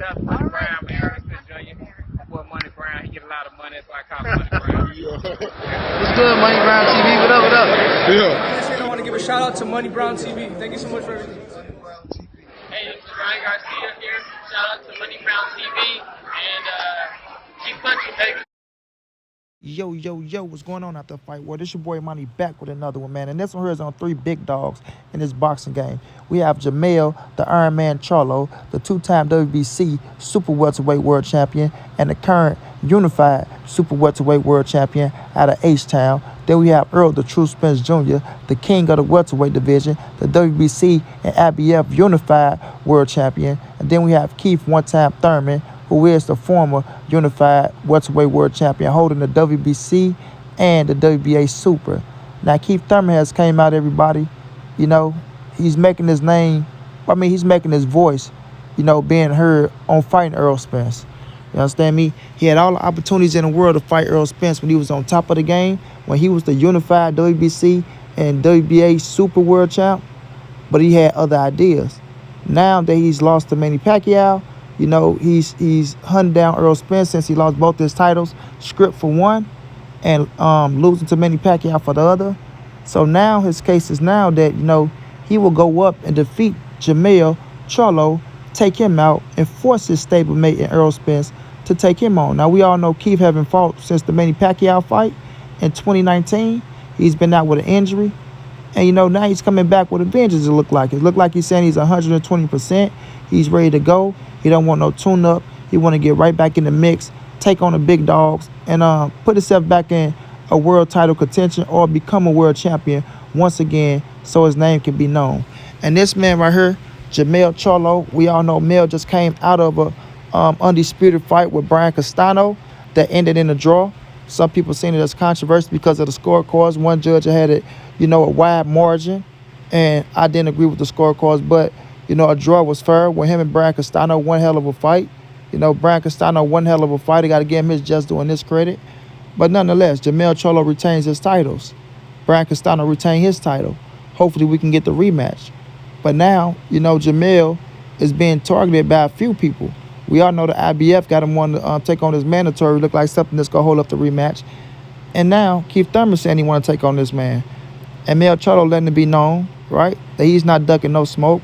Shout out to Money Brown, man. Errol Spence Jr. Boy, Money Brown, he get a lot of money, that's why I call him Money Brown. What's good, Money Brown TV? What up, what up? Yeah. I want to give a shout out to Money Brown TV. Thank you so much for everything. Hey, this is Ryan Garcia here. Shout out to Money Brown TV and keep punching, baby. Yo, what's going on out there, Fight War? This your boy Money back with another one, man. And this one here is on 3 big dogs in this boxing game. We have Jermell, the Iron Man Charlo, the 2-time WBC Super Welterweight World Champion, and the current Unified Super Welterweight World Champion out of H-Town. Then we have Errol, the True Spence Jr., the king of the welterweight division, the WBC and IBF Unified World Champion. And then we have Keith Thurman, who is the former Unified Welterweight World Champion, holding the WBC and the WBA Super. Now, Keith Thurman has came out, everybody. You know, he's making his name, he's making his voice, being heard on fighting Errol Spence. You understand me? He had all the opportunities in the world to fight Errol Spence when he was on top of the game, when he was the Unified WBC and WBA Super World Champ, but he had other ideas. Now that he's lost to Manny Pacquiao, he's hunting down Errol Spence since he lost both his titles, script for one, and losing to Manny Pacquiao for the other. So now his case is now that, he will go up and defeat Jermell Charlo, take him out, and force his stablemate in Errol Spence to take him on. Now, we all know Keith haven't fought since the Manny Pacquiao fight in 2019. He's been out with an injury. And, now he's coming back with a vengeance, it look like. It look like he's saying he's 120%. He's ready to go. He don't want no tune-up. He want to get right back in the mix, take on the big dogs, and put himself back in a world title contention or become a world champion once again so his name can be known. And this man right here, Jermell Charlo, we all know Mel just came out of a undisputed fight with Brian Castano that ended in a draw. Some people seen it as controversial because of the scorecards. One judge had it, a wide margin, and I didn't agree with the scorecards, but a draw was fair when him and Brian Castano, one hell of a fight. Brian Castano, one hell of a fight. I got to give him his just doing this credit. But nonetheless, Jermell Charlo retains his titles. Brian Castano retained his title. Hopefully we can get the rematch. But now, Jermell is being targeted by a few people. We all know the IBF got him on to take on this mandatory. Look like something that's going to hold up the rematch. And now Keith Thurman saying he want to take on this man. And Jermell Charlo letting it be known, right, that he's not ducking no smoke.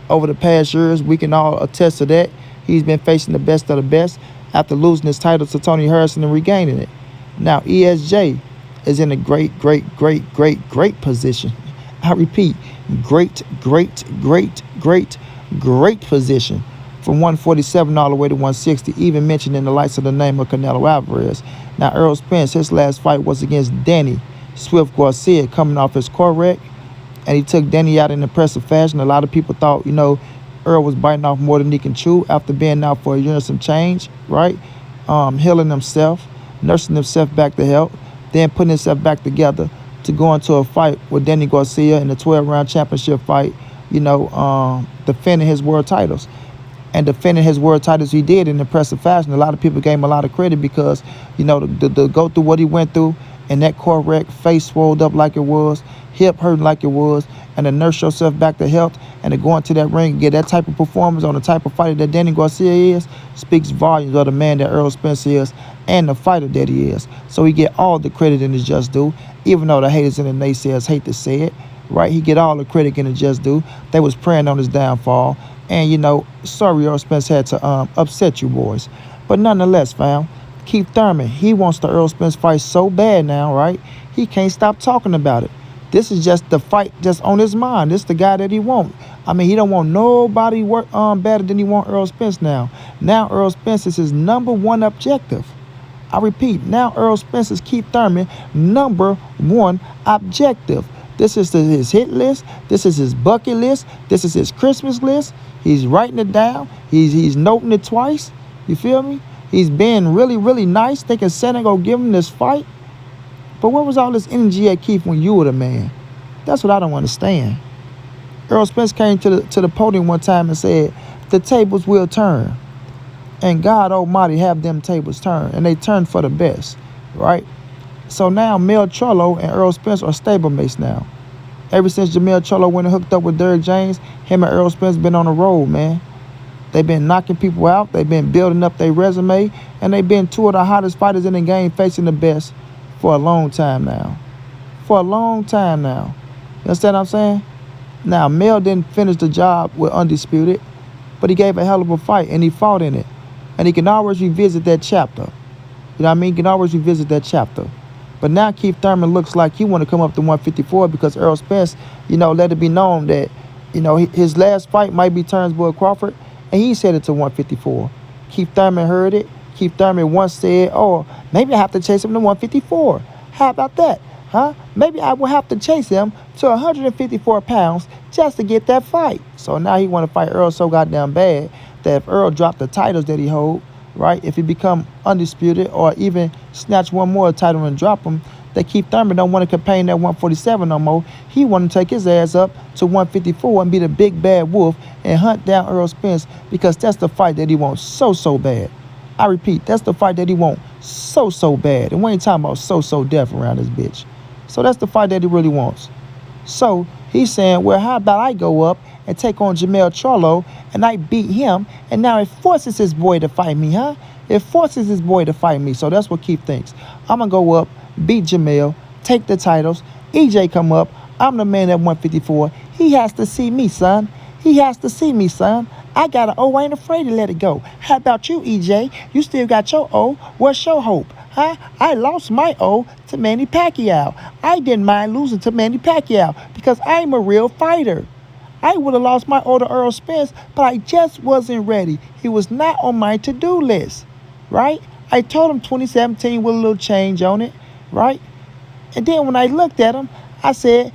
Over the past years, we can all attest to that. He's been facing the best of the best after losing his title to Tony Harrison and regaining it. Now, ESJ is in a great position. I repeat, great position from 147 all the way to 160, even mentioning the likes of the name of Canelo Alvarez. Now, Errol Spence, his last fight was against Danny Swift Garcia, coming off his car wreck. And he took Danny out in impressive fashion. A lot of people thought, Earl was biting off more than he can chew after being out for a year and some change, right? Healing himself, nursing himself back to health, then putting himself back together to go into a fight with Danny Garcia in the 12-round championship fight, defending his world titles. And defending his world titles he did in impressive fashion. A lot of people gave him a lot of credit because, to go through what he went through, and that car wreck, face swelled up like it was, hip hurting like it was, and to nurse yourself back to health and to go into that ring and get that type of performance on the type of fighter that Danny Garcia is, speaks volumes of the man that Errol Spence is and the fighter that he is. So he get all the credit in his just due, even though the haters and the naysayers hate to say it, right? He get all the credit in his just due. They was praying on his downfall. And, sorry Errol Spence had to upset you boys. But nonetheless, fam, Keith Thurman, he wants the Errol Spence fight so bad now, right? He can't stop talking about it. This is just the fight just on his mind. This is the guy that he wants. He don't want nobody better than he want Errol Spence now. Now Errol Spence is his number one objective. I repeat, now Errol Spence is Keith Thurman number one objective. This is his hit list. This is his bucket list. This is his Christmas list. He's writing it down. He's noting it twice. You feel me? He's being really nice, thinking Santa gonna give him this fight. But where was all this energy at, Keith, when you were the man? That's what I don't understand. Errol Spence came to the podium one time and said, the tables will turn. And God Almighty have them tables turn. And they turn for the best, right? So now Jermell Charlo and Errol Spence are stablemates now. Ever since Jermell Charlo went and hooked up with Derrick James, him and Errol Spence been on the road, man. They've been knocking people out. They've been building up their resume. And they've been two of the hottest fighters in the game facing the best for a long time now. For a long time now. You understand what I'm saying? Now, Mel didn't finish the job with Undisputed, but he gave a hell of a fight, and he fought in it. And he can always revisit that chapter. You know what I mean? He can always revisit that chapter. But now Keith Thurman looks like he want to come up to 154 because Errol Spence, let it be known that, his last fight might be Turnbull Crawford, and he's headed to 154. Keith Thurman heard it. Keith Thurman once said, oh, maybe I have to chase him to 154. How about that? Huh? Maybe I will have to chase him to 154 pounds just to get that fight. So now he want to fight Earl so goddamn bad that if Earl dropped the titles that he hold, right, if he become Undisputed or even snatch one more title and drop him, that Keith Thurman don't want to campaign at 147 no more. He want to take his ass up to 154 and be the big bad wolf and hunt down Errol Spence because that's the fight that he wants so bad. I repeat, that's the fight that he wants so bad. And we ain't talking about so death around this bitch. So that's the fight that he really wants. So he's saying, well, how about I go up and take on Jermell Charlo and I beat him, and now it forces his boy to fight me, huh? It forces his boy to fight me. So that's what Keith thinks. I'm going to go up, beat Jermell, take the titles. EJ come up. I'm the man at 154. He has to see me, son. He has to see me, son. I got an O. I ain't afraid to let it go. How about you, EJ? You still got your O. What's your hope? Huh? I lost my O to Manny Pacquiao. I didn't mind losing to Manny Pacquiao because I'm a real fighter. I would have lost my O to Errol Spence, but I just wasn't ready. He was not on my to-do list, right? I told him 2017 with a little change on it, right? And then when I looked at him, I said,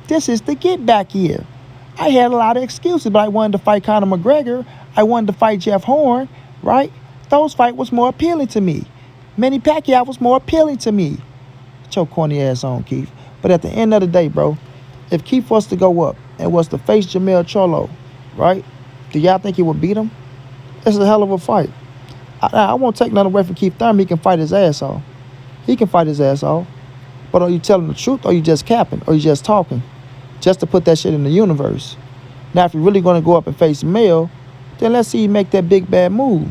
this is the get back year. I had a lot of excuses, but I wanted to fight Conor McGregor. I wanted to fight Jeff Horn, right? Those fights was more appealing to me. Manny Pacquiao was more appealing to me. Get your corny ass on, Keith. But at the end of the day, bro, if Keith was to go up and was to face Jermell Charlo, right, do y'all think he would beat him? It's a hell of a fight. I won't take nothing away from Keith Thurman. He can fight his ass off. He can fight his ass off. But are you telling the truth, or are you just capping, or are you just talking? Just to put that shit in the universe. Now, if you're really going to go up and face Mel, then let's see you make that big bad move.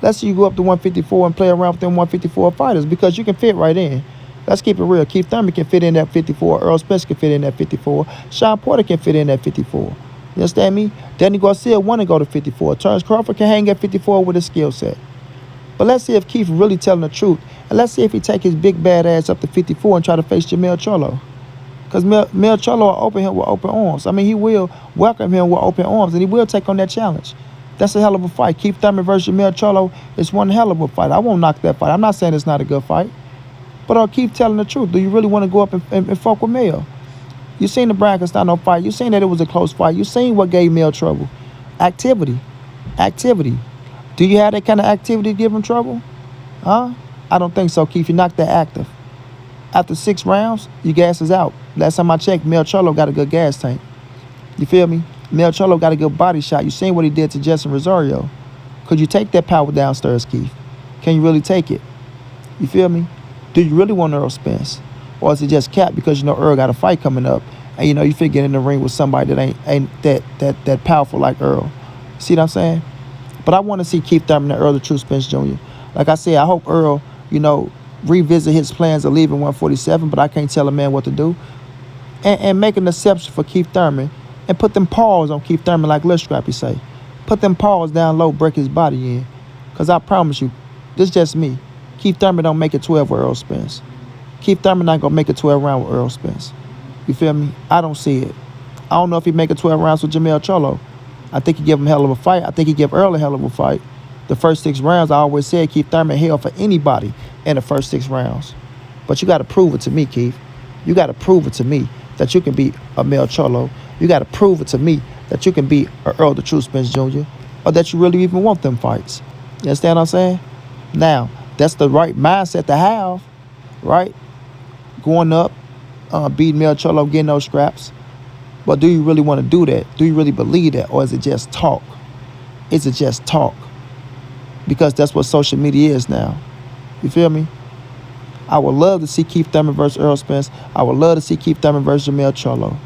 Let's see you go up to 154 and play around with them 154 fighters because you can fit right in. Let's keep it real. Keith Thurman can fit in that 54. Errol Spence can fit in that 54. Sean Porter can fit in that 54. You understand me? Danny Garcia want to go to 54. Terrence Crawford can hang at 54 with his skill set. But let's see if Keith really telling the truth. And let's see if he take his big bad ass up to 54 and try to face Jermell Charlo. Because Mel Charlo will open him with open arms. I mean, he will welcome him with open arms, and he will take on that challenge. That's a hell of a fight. Keith Thurman versus Jermell Charlo is one hell of a fight. I won't knock that fight. I'm not saying it's not a good fight. But Keith telling the truth. Do you really want to go up and fuck with Mel? You seen the Brian Castano fight. You seen that it was a close fight. You seen what gave Mel trouble. Activity. Do you have that kind of activity to give him trouble? Huh? I don't think so, Keith. You're not that active. After 6 rounds, your gas is out. Last time I checked, Jermell Charlo got a good gas tank. You feel me? Jermell Charlo got a good body shot. You seen what he did to Justin Rosario. Could you take that power downstairs, Keith? Can you really take it? You feel me? Do you really want Errol Spence? Or is it just cap because you know Earl got a fight coming up and you know you fit get in the ring with somebody that ain't that powerful like Earl? See what I'm saying? But I want to see Keith Thurman and Earl the True Spence Jr. Like I said, I hope Earl, revisit his plans of leaving 147, but I can't tell a man what to do. And make an exception for Keith Thurman and put them paws on Keith Thurman like Lil Scrappy say. Put them paws down low, break his body in. Because I promise you, this is just me. Keith Thurman don't make it 12 with Errol Spence. Keith Thurman not going to make it 12 rounds with Errol Spence. You feel me? I don't see it. I don't know if he make it 12 rounds with Jermell Charlo. I think he give him a hell of a fight. I think he give Earl a hell of a fight. The first 6 rounds, I always said Keith Thurman hell for anybody in the first 6 rounds. But you got to prove it to me, Keith. You got to prove it to me that you can beat Jermell Charlo. You got to prove it to me that you can beat Earl the True Spence Jr. or that you really even want them fights. You understand what I'm saying? Now, that's the right mindset to have, right? Going up, beating Jermell Charlo, getting those scraps. But do you really want to do that? Do you really believe that? Or is it just talk? Is it just talk? Because that's what social media is now. You feel me? I would love to see Keith Thurman versus Errol Spence. I would love to see Keith Thurman versus Jermell Charlo.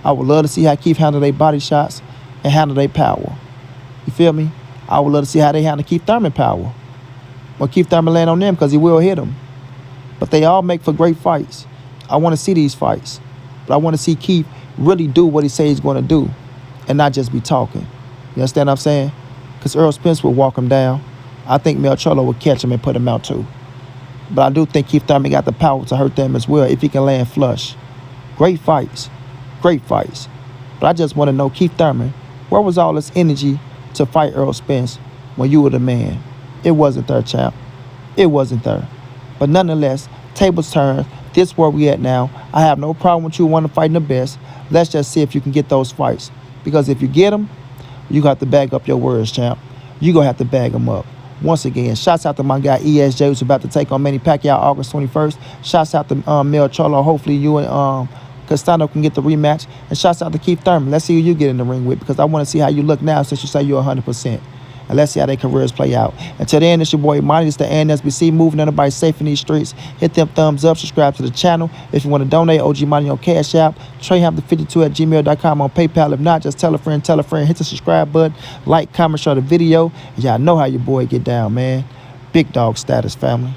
I would love to see how Keith handle their body shots and handle their power. You feel me? I would love to see how they handle Keith Thurman power. When Keith Thurman land on them, because he will hit them. But they all make for great fights. I want to see these fights. But I want to see Keith really do what he says he's going to do and not just be talking. You understand what I'm saying? Because Errol Spence will walk him down. I think Jermell Charlo will catch him and put him out too. But I do think Keith Thurman got the power to hurt them as well if he can land flush. Great fights. Great fights. But I just want to know, Keith Thurman, where was all this energy to fight Errol Spence when you were the man? It wasn't there, champ. It wasn't there. But nonetheless, tables turned. This where we at now. I have no problem with you wanting to fight the best. Let's just see if you can get those fights. Because if you get them, you got to bag up your words, champ. You going to have to bag them up. Once again, shouts out to my guy ESJ, who's about to take on Manny Pacquiao August 21st. Shouts out to Jermell Charlo. Hopefully you and Castano can get the rematch. And shouts out to Keith Thurman. Let's see who you get in the ring with, because I want to see how you look now since you say you're 100%. And let's see how their careers play out. Until then, it's your boy Monty. It's the NSBC, moving everybody safe in these streets. Hit them thumbs up. Subscribe to the channel. If you want to donate, OG Money on Cash App. TreyHampton52@gmail.com on PayPal. If not, just tell a friend. Hit the subscribe button. Like, comment, share the video. And y'all know how your boy get down, man. Big dog status, family.